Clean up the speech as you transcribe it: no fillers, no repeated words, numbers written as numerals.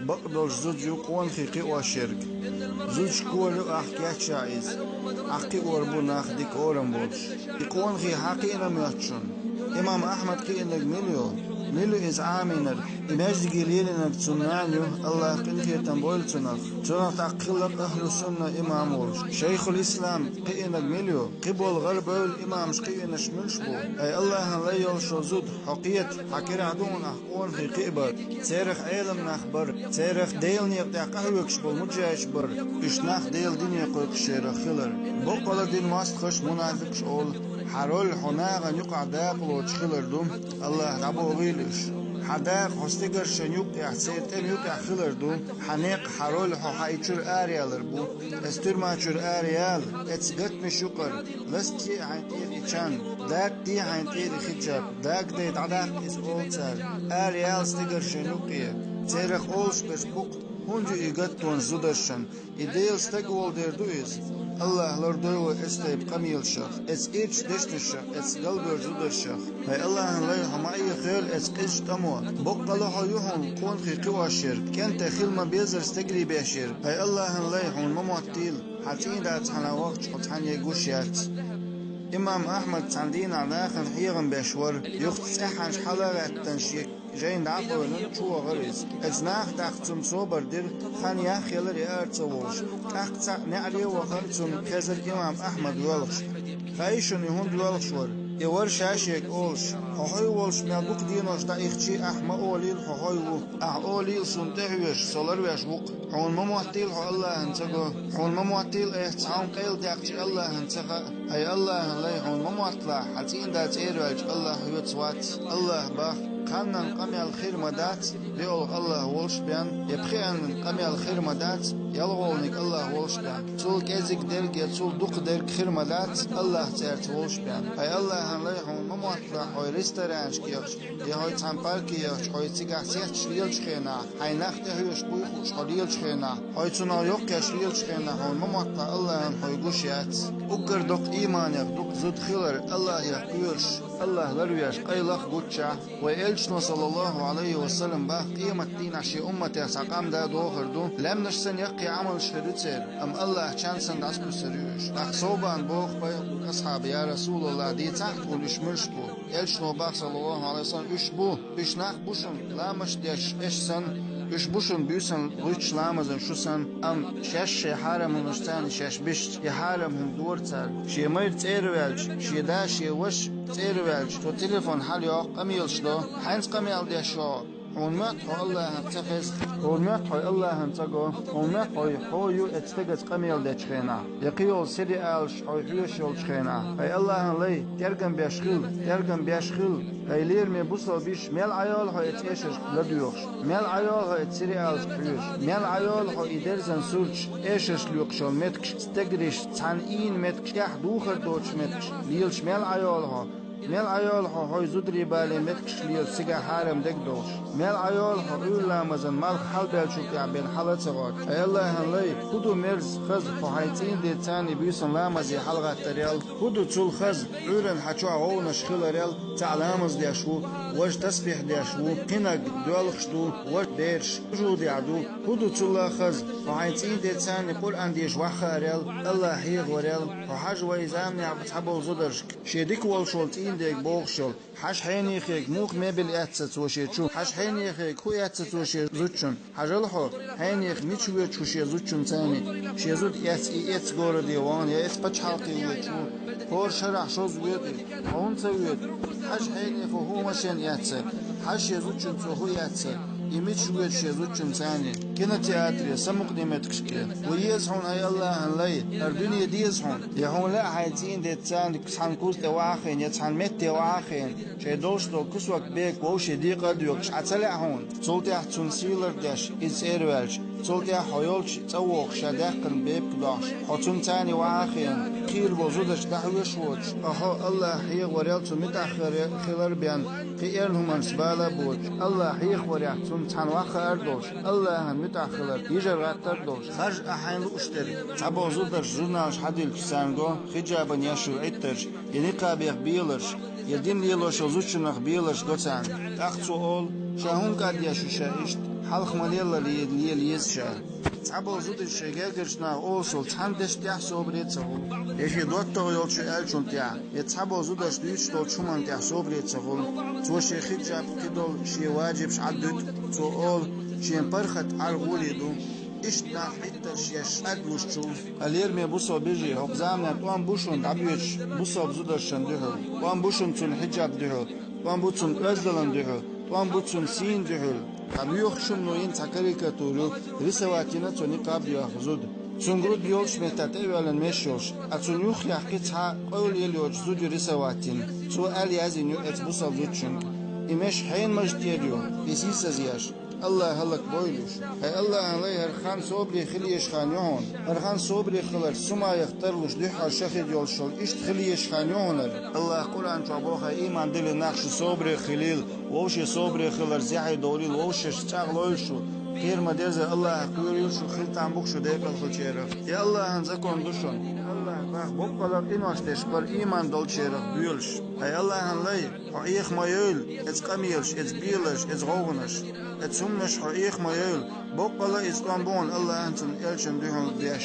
بقدر زوج يقون خيقي وشرك زوج كولو أحكي شايز أحكي وربو ناخدك أورم بولش يقون خي حقينا مياتشون إمام أحمد قينا ملو إز عامينر إماج جليلنا تسنانيو الله قنخي تنبول تنخ تعقلك أهل السنة إمام ولش شيخ الإسلام قينا مليو قبول غرب الإمام قينا شملشبو أي الله لا يلشو زود حقيت حكير عدون أحقون في قيبر تاريخ عالم نخبر تاريخ ديل نيقتع قهوكش بالمجاش بر إش نخ ديل دين يقوك شير خلر بقل دين ماستخش منافقش أول حرول حناغا يقع داقل وتشخلر دوم الله ربو غيلش حداق هستيجر شنيوك احسيتم يوك اخلر دوم حنيق حرول حايتشر اريالر بو استرماچر اريال اتسقت مشوقر لستي عينتير اتشان داك دي عينتير خجاب داك دي دعداق اس اولتر اريال ستيجر شنيوكيه تاريخ اولش بس بوق هونجو يقتون زودرشن إديل ستقوال ديردويز الله لردو استيب قميل شخ اس إيش دشت الشخ اس قلبر زودر شخ هاي الله لا يحما أي خير اس قش تمو بقلو حيوهم قون خي قوى الشرك كانت خيل ما بيزر استقري بيشير هاي الله لا يحون مموتيل حتين دات حنا وقت حتحن يقوشيات إمام أحمد تندين على آخر حيغن بشور يخت سحنش حلقة تنشيك جاين دعقوا شو غريز ازناخ داختم صوبر دير خان ياخ يلر يارتوش اقطع نعلي وخرتم كزر إمام أحمد ولش خايشون يهون ولشور يور شاشيك أولش حوي ولش مالبوك دينوش دا إختي أحما أوليل حوي و أوليل سنتهوش صلر ويش بوق حون مموتيل حو الله انتقو حون مموتيل احتعام قيل داقتي الله انتقا هاي الله لا حون مموتلا حتين دا تيروج الله يتوات الله باخ خانن قمي الخير مدات ليول الله ولش بيان يبخيان قمي الخير مدات يلغونك الله ولش بيان تول كازك درك تول دوق درك خير مدات الله تعرف ولش بيان اي الله لا يحون مموتلا حوي ريستورانش كيخش يهوي تامبار كيخش حوي تيغا سيخ شليل شخينا هاي نخت هيوش بوي خوش حليل شخينا هاي تنا يوق شليل شخينا حون مموتلا الله حوي قوشيات اقر دوق ايمانك دوق زود خيلر الله يقيرش الله لرويش قيلخ قوتشا وإلشنا صلى الله عليه وسلم با قيمة دين عشي أمتي ساقام دا دوخر دو لم نشسن يقي عمل شريتر أم الله چانسن داسبو سريوش أخصوبان بوخ بيقول أصحاب يا رسول الله دي تحت ولش مرشبو إلشنا با صلى الله عليه وسلم اشبو اشناق بوشن لا مش ديش اشسن إش بوشن بيوسن غيتش لامزن شوسن أم شاش حارم ونشتان شاش بشت يحارم هم دورتر شي مير تيروالج شي دا شي وش تيروالج تو تليفون حال يوق قميلش دو حينس قميل دي شو ونمت حو الله هنتخز ونمت حو الله هنتقو ونمت حو يو اتفقت قميل دي تشخينا يقيول سيدي آلش حو حيوش يول تشخينا اي الله لي ترقم بيشخيل اي لير مي بوصل بيش ميل عيال حو اتيشش لديوخش ميل عيال حو اتسيري آلش حيوش ميل عيال حو إدرزن سورج ايشش ليوخشول متكش تقريش تعنين متكش يح دوخر دوش متكش ليلش ميل عيال حو ميل عيال حو زودري بالي متكش ليل سيجا حارم دقدوش ميل عيال حو إلا مزن مال حلبال شوك يعبين حالة صغار أي الله هنلي خدو مرز خز حو حيتين دي تاني بيوسن لامزي حلقة تريال خدو تول خز عورن حچو عو نشخل ريال تعلامز ديشو وش تسبيح ديشو قنق دوالخشدو وش ديرش جو ديعدو خدو تول خز حو حيتين دي تاني قرآن ديش وحا ريال الله حيغ وريال حو حاج ويزامني عبتحبو زدرشك شيديك والشولتين ديك بوغشل حش حيني خيك موق مبل اتسات وشيتشو حش حيني خيك هو اتسات وشي زوتشن حجلحو حيني ميتشو تشوشي زوتشن تاني شيزوت ات غور ديوان يا ات بچ حلقي وچو فور شرح شوز ويدي اون تسويت حش حيني فهو مشن اتس حش يزوتشن هو اتس يمشي شيزوتشن ثاني كنا تياتري سمق ديمتكشكي ويزحون اي الله هنلاي الدنيا ديزحون يهون لا حيتين دي تسان سانكوس دي واخين يتسان مت دي واخين شي دوشتو كسوك بيك ووشي دي قدوكش عتلع هون صوتي احتون سيلر داش إز إيروالش صوتي حيولش تووخ شداقن بيب قداش حتون تاني واخين خير بوزودش دحوش ووش اهو الله حيغ وريالتو متأخر خلال بيان قيرنهم انسبالا بوش الله حيغ وريالتو تان واخ اردوش الله هن متأخر يجر غاتر دوش خرج احين لوشتري تابو زودر جورنالش حديل كسانغو خجابن يشو عترش ينقا بيغ بيلرش يدين ليلوش وزوچنخ بيلرش دوتان تاخصو اول شاهون قد يشوشاشت حلق مليلا ليل يزشا تعبو زود الشجاجرشنا أوصل تحندش تيح صوبريتسه يشي دكتور يلش ألشون تيح يتعبو زود اشتويش تول شمان تيح صوبريتسه تو شيخي جاب كدول شي واجب شعدد تو أول شي برخت على غوليدو إشنا حتى شيش أدوش شو اليرمي بوصو بيجي هو زامنا وان بوشون عبيش بوصو بزودرشن دهو وان بوشون تون حجاب دهو وان بوتون أزدلن دهو وان بوتون سين دهو عبيوخ شنو ينتا كاريكاتورو رسواتينا توني قاب يأخذود سنغرود يولش مهتات ايوالا ميشوش اتون يوخ يحكي تها قول يليوش زود رسواتين تو ألي ازينيو اتبوصو بزودشن إمش حين مجديريو يسيس زياش الله هلك بويلش هاي الله عليه هرخان صوبري خليش خانيون هرخان صوبري خلر سما يخترلش لحا شخد يولشل اشت خليش خانيونر الله قرآن شعبوخا إيمان دل نقش صوبري خليل ووشي صوبري خلر زيحي دوليل ووشي شتاغلوشو غير ما ديزا الله قوير يلشو خلطان بوكشو ديقل خلچيرخ يا الله هنزكون دوشن الله باخ بوكالر إنواشتش بر إيمان دولچيرخ بيولش هاي الله هنلي حقيق ما يول اتس قميلش اتس بيلش اتس غوغنش اتس همنش حقيق ما يول بوكالر اتس قنبون الله هنسن إلشن ديهن ديش